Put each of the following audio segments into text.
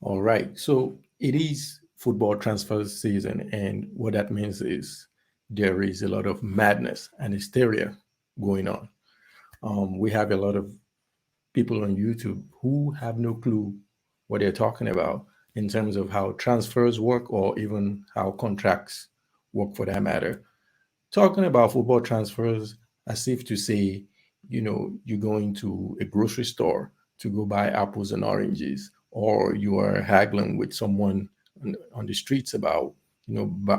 All right. So it is football transfer season, and what that means is there is a lot of madness and hysteria going on. We have a lot of people on YouTube who have no clue what they're talking about in terms of how transfers work or even how contracts work for that matter. Talking about football transfers as if to say, you're going to a grocery store to go buy apples and oranges, or you are haggling with someone on the streets about,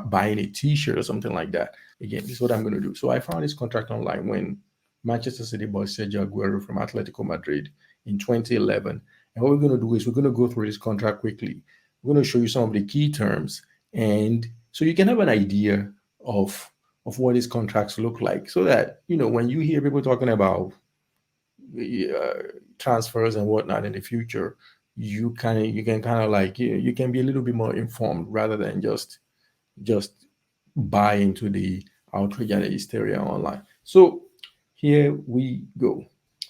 buying a T-shirt or something like that. Again, this is what I'm going to do. So I found this contract online when Manchester City bought Sergio Aguero from Atletico Madrid in 2011. And what we're going to do is we're going to go through this contract quickly. We're going to show you some of the key terms, and so you can have an idea of what these contracts look like, so that when you hear people talking about uh, transfers and whatnot in the future, you can kind of like you can be a little bit more informed rather than just buy into the outrage and the hysteria online. So here we go.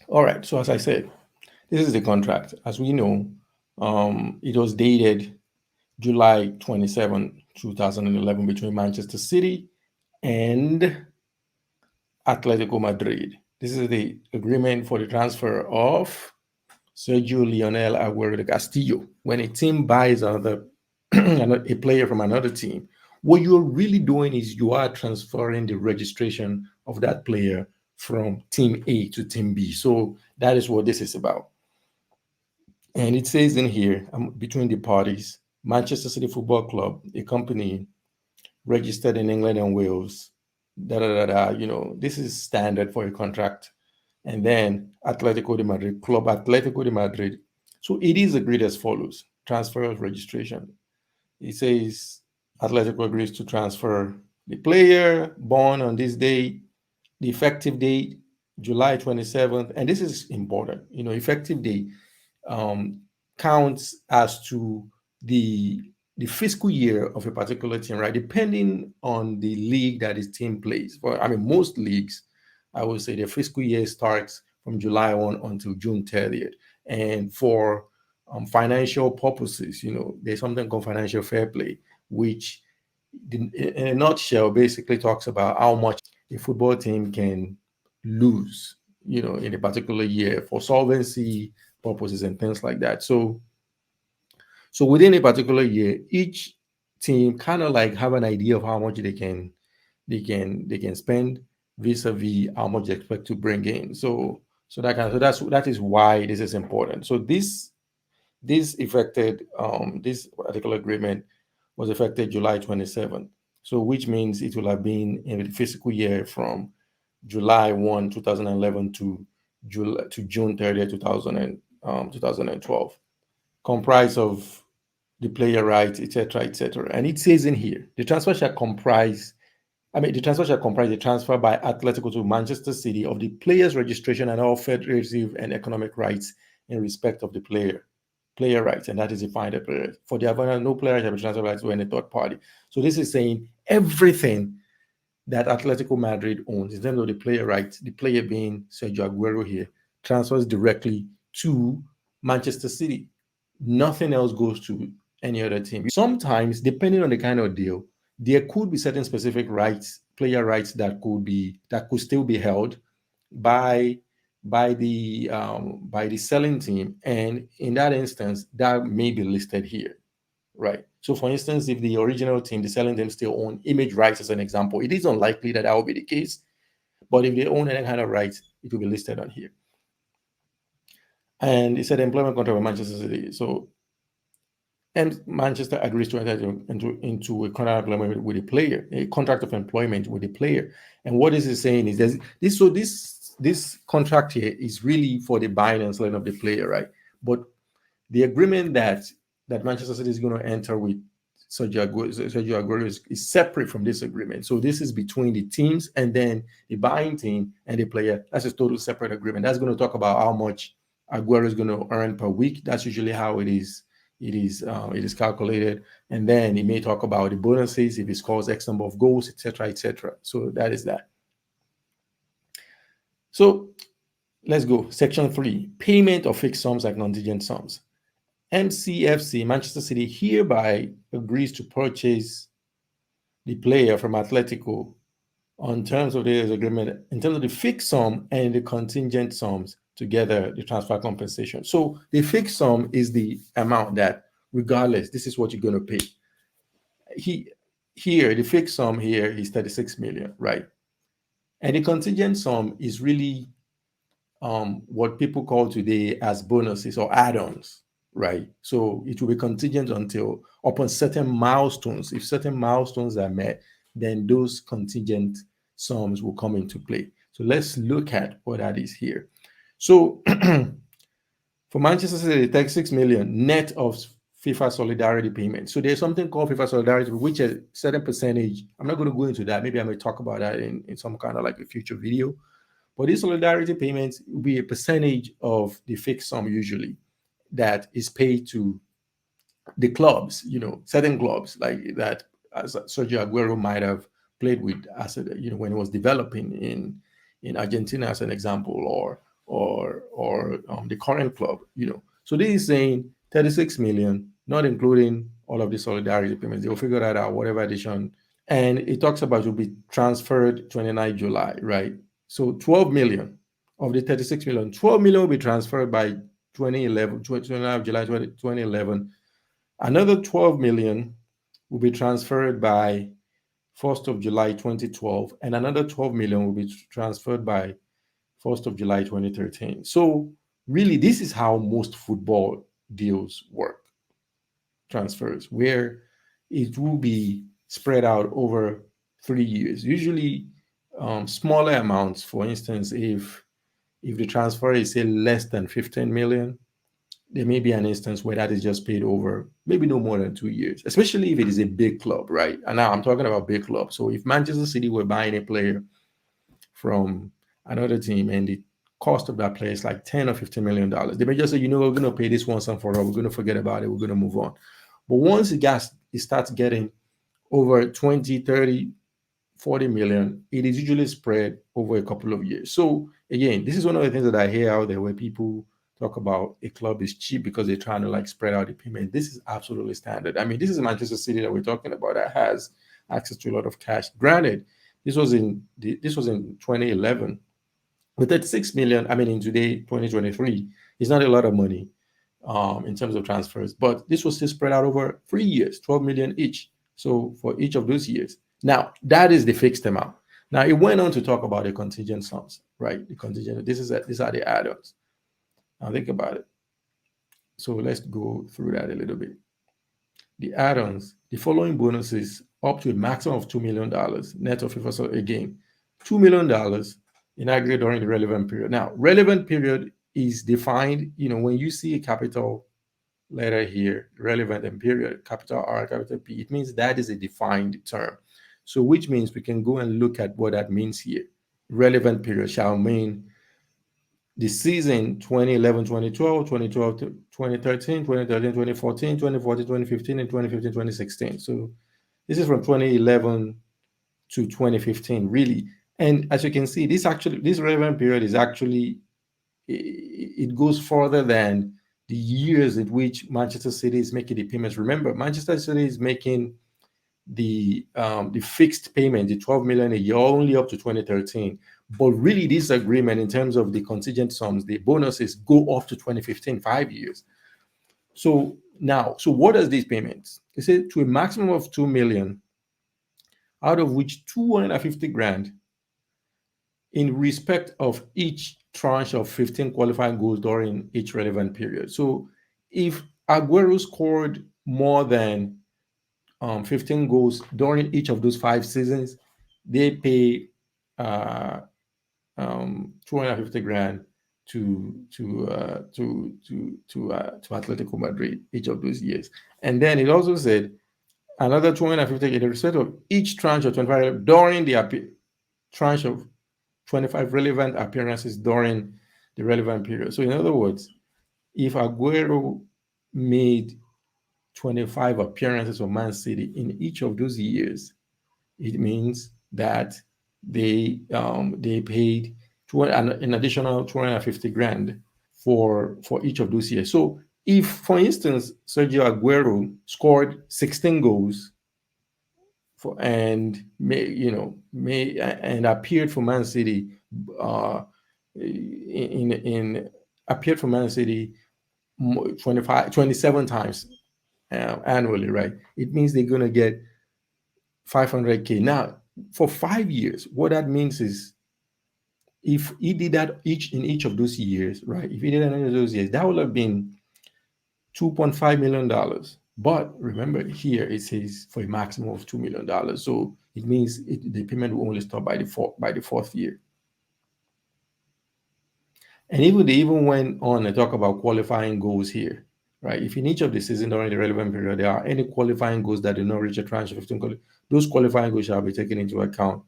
All right. So as I said, this is the contract. As we know, it was dated July 27, 2011, between Manchester City and Atletico Madrid. This is the agreement for the transfer of Sergio Lionel Aguero de Castillo. When a team buys another a player from another team, what you're really doing is you are transferring the registration of that player from team A to team B. So that is what this is about. And it says in here, between the parties, Manchester City Football Club, a company registered in England and Wales, da da da da. This is standard for a contract. And then Atletico de Madrid, Club Atletico de Madrid. So it is agreed as follows: transfer of registration. It says Atletico agrees to transfer the player born on this date, the effective date, July 27th. And this is important. Effective date um, counts as to the the fiscal year of a particular team, right? Depending on the league that his team plays. For most leagues, I would say their fiscal year starts from July 1 until June 30th. And for financial purposes, there's something called financial fair play, which in a nutshell basically talks about how much a football team can lose, in a particular year for solvency purposes and things like that. So within a particular year, each team kind of like have an idea of how much they can spend vis-a-vis how much they expect to bring in. So that is why this is important. So this particular agreement was effected July 27th. So which means it will have been in the fiscal year from July 1, 2011 to June 30th, 2012, comprised of the player rights, etc., etc. And it says in here, the transfer shall comprise the transfer by Atletico to Manchester City of the player's registration and all federative and economic rights in respect of the player rights, and that is defined as player. For the Havana, no player shall be transferred rights to any third party. So this is saying everything that Atletico Madrid owns in terms of the player rights, the player being Sergio Aguero here, transfers directly to Manchester City. Nothing else goes to any other team. Sometimes, depending on the kind of deal, there could be certain specific rights, player rights that could still be held by by the selling team, and in that instance, that may be listed here, right? So, for instance, if the original team, the selling team, still own image rights, as an example, it is unlikely that will be the case. But if they own any kind of rights, it will be listed on here. And it said employment contract with Manchester City. So, and Manchester agrees to enter into a contract of employment with a player, a contract of employment with a player. And what this is saying is that this contract here is really for the buying and selling of the player, right? But the agreement that Manchester City is going to enter with Sergio Aguero is separate from this agreement. So this is between the teams, and then the buying team and the player. That's a total separate agreement. That's going to talk about how much Aguero is going to earn per week. That's usually how it is calculated. And then it may talk about the bonuses if he scores X number of goals, etc., etc. So that is that. So let's go. Section 3: payment of fixed sums and contingent sums. MCFC, Manchester City, hereby agrees to purchase the player from Atletico on terms of the agreement, in terms of the fixed sum and the contingent sums together, the transfer compensation. So the fixed sum is the amount that, regardless, this is what you're going to pay. He Here, the fixed sum here is 36 million, right? And the contingent sum is really what people call today as bonuses or add-ons, right? So it will be contingent until upon certain milestones. If certain milestones are met, then those contingent sums will come into play. So let's look at what that is here. So for Manchester City, 36 million net of FIFA solidarity payment. So there's something called FIFA solidarity, which is a certain percentage. I'm not going to go into that. Maybe I may talk about that in some kind of like a future video. But these solidarity payments will be a percentage of the fixed sum usually that is paid to the clubs, certain clubs like that, as Sergio Aguero might have played with as when he was developing in Argentina, as an example, or the current club. So this is saying 36 million, not including all of the solidarity payments. They'll figure that out, whatever addition. And it talks about will be transferred 29 July, right? So 12 million of the 36 million, 12 million will be transferred by 2011, 29 July 2011. Another 12 million will be transferred by 1st of July 2012, and another 12 million will be transferred by 1st of July 2013. So really, this is how most football deals work, transfers, where it will be spread out over 3 years. Usually, smaller amounts. For instance, if the transfer is say less than 15 million, there may be an instance where that is just paid over maybe no more than 2 years, especially if it is a big club, right? And now I'm talking about big clubs. So if Manchester City were buying a player from another team and the cost of that player is like 10 or 15 million dollars, they may just say, we're going to pay this once and for all. We're going to forget about it. We're going to move on. But once it starts getting over 20, 30, 40 million, it is usually spread over a couple of years. So again, this is one of the things that I hear out there where people talk about a club is cheap because they're trying to like spread out the payment. This is absolutely standard. I mean, this is Manchester City that we're talking about that has access to a lot of cash. Granted, this was in 2011. With 36 million, I mean, in today, 2023, it's not a lot of money in terms of transfers, but this was still spread out over 3 years, 12 million each. So for each of those years. Now, that is the fixed amount. Now, it went on to talk about the contingent sums, right? The contingent, these are the add-ons. Now, think about it. So let's go through that a little bit. The add-ons, the following bonuses up to a maximum of $2 million net of FIFA. So again, $2 million in aggregate during the relevant period. Now, relevant period is defined, when you see a capital letter here, relevant and period, capital R, capital P, it means that is a defined term. So which means we can go and look at what that means here. Relevant period shall mean the season 2011, 2012, 2012, 2013, 2013, 2014, 2014, 2015, and 2015, 2016. So this is from 2011 to 2015, really. And as you can see, this relevant period is actually, it goes further than the years in which Manchester City is making the payments. Remember, Manchester City is making the fixed payment, the 12 million a year, only up to 2013. But really, this agreement in terms of the contingent sums, the bonuses go up to 2015, 5 years. So what are these payments? They say to a maximum of 2 million, out of which 250 grand in respect of each tranche of 15 qualifying goals during each relevant period. So if Aguero scored more than 15 goals during each of those 5 seasons, they pay 250 grand to Atletico Madrid each of those years. And then it also said another 250 in respect of each tranche of 25 during the tranche of 25 relevant appearances during the relevant period. So in other words, if Aguero made 25 appearances for Man City in each of those years, it means that they paid an additional 250 grand for each of those years. So If, for instance, Sergio Aguero scored 16 goals and appeared for Man City, uh, in appeared for Man City 27 times annually, right? It means they're going to get 500K. Now, for 5 years, what that means is if he did that each of those years, right? If he did that in any of those years, that would have been $2.5 million. But remember, here it says for a maximum of $2 million. So it means the payment will only stop by the fourth year. And even they even went on and talk about qualifying goals here, right? If in each of the season during the relevant period there are any qualifying goals that do not reach a tranche of 15, those qualifying goals shall be taken into account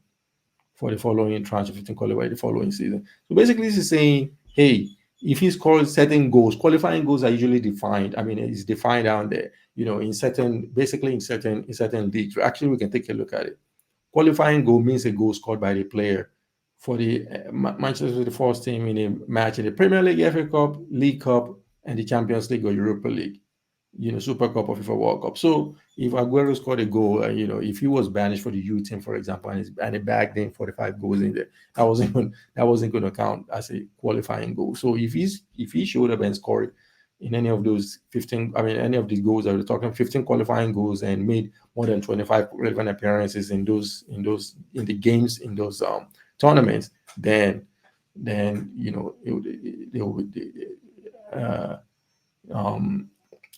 for the following tranche of 15 qualified the following season. So basically, this is saying, hey, if he scores certain goals, qualifying goals are usually defined. I mean, it's defined down there, in certain, basically in certain leagues. Actually, we can take a look at it. Qualifying goal means a goal scored by the player for the Manchester City first team in a match in the Premier League, FA Cup, League Cup, and the Champions League or Europa League, Super Cup or FIFA World Cup. So if Aguero scored a goal, if he was banished for the U team, for example, and he bagged in 45 goals in there, that wasn't going to count as a qualifying goal. So if he showed up and scored in any of those 15, I mean, any of these goals that we're talking, 15 qualifying goals and made more than 25 relevant appearances in the games in those tournaments, then they would uh, um,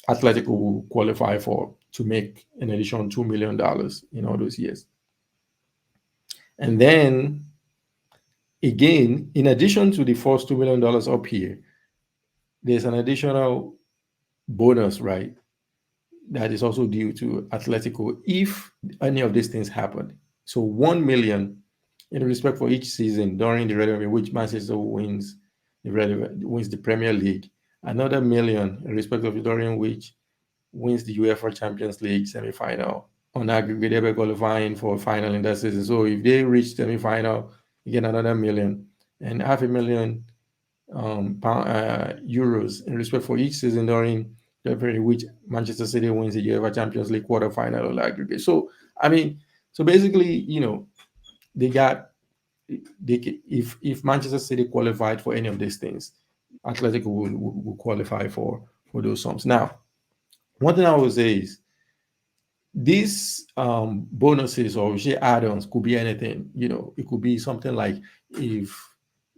Atletico will qualify for to make an additional $2 million in all those years. And then again, in addition to the first $2 million up here, there's an additional bonus, right? That is also due to Atletico if any of these things happen. So 1 million in respect for each season during the relevant in which Manchester wins the Premier League. Another million in respect of during which wins the UEFA Champions League semi-final on aggregate, they were qualifying for final in that season. So if they reach semi-final, you get another million and half a million euros in respect for each season during the period in which Manchester City wins the UEFA Champions League quarterfinal on aggregate. So I mean, so basically, they got if Manchester City qualified for any of these things, Atletico will qualify for those sums. Now, one thing I would say is these bonuses or share add-ons could be anything. It could be something like if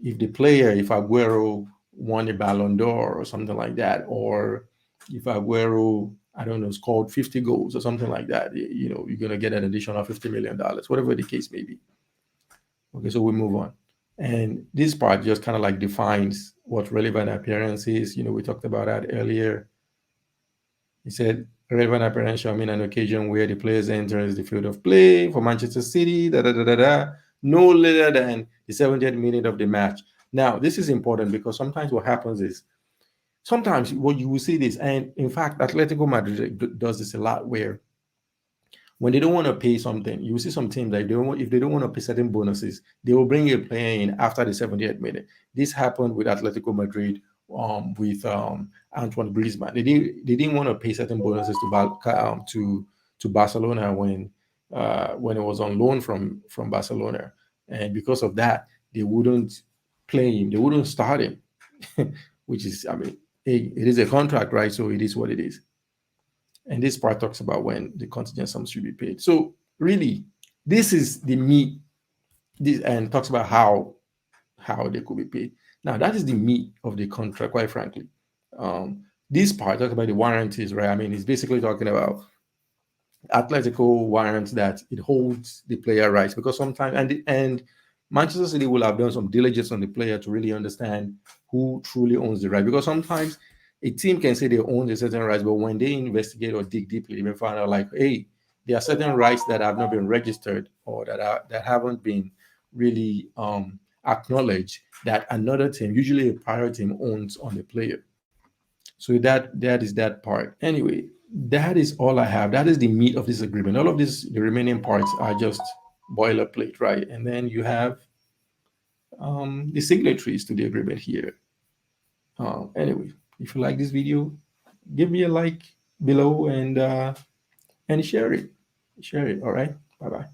the player, if Aguero won a Ballon d'Or or something like that, or if Aguero, I don't know, scored 50 goals or something like that, you're gonna get an additional $50 million, whatever the case may be. Okay, so we move on. And this part just kind of like defines what relevant appearance is. We talked about that earlier. He said relevant appearance shall mean an occasion where the players enters the field of play for Manchester City, no later than the 70th minute of the match. Now, this is important because sometimes what happens is sometimes what you will see this, and in fact, Atletico Madrid does this a lot, where when they don't want to pay something, you will see some teams like if they don't want to pay certain bonuses, they will bring a player in after the 70th minute. This happened with Atletico Madrid with Antoine Griezmann. They didn't want to pay certain bonuses to Barcelona when it was on loan from Barcelona, and because of that, they wouldn't play him. They wouldn't start him, which is, I mean, hey, it is a contract, right? So it is what it is. And this part talks about when the contingent sums should be paid. So really, this is the meat. This and talks about how they could be paid. Now that is the meat of the contract, quite frankly. This part talks about the warranties, right? I mean, it's basically talking about Atletico warrants that it holds the player rights, because sometimes and Manchester City will have done some diligence on the player to really understand who truly owns the right. Because sometimes a team can say they own a certain rights, but when they investigate or dig deeply, they may find out like, hey, there are certain rights that have not been registered or that haven't been really acknowledged that another team, usually a prior team, owns on the player. So that is that part. Anyway, that is all I have. That is the meat of this agreement. All of this, the remaining parts are just boilerplate, right? And then you have the signatories to the agreement here. Anyway, if you like this video, give me a like below and share it. Share it. All right. Bye bye.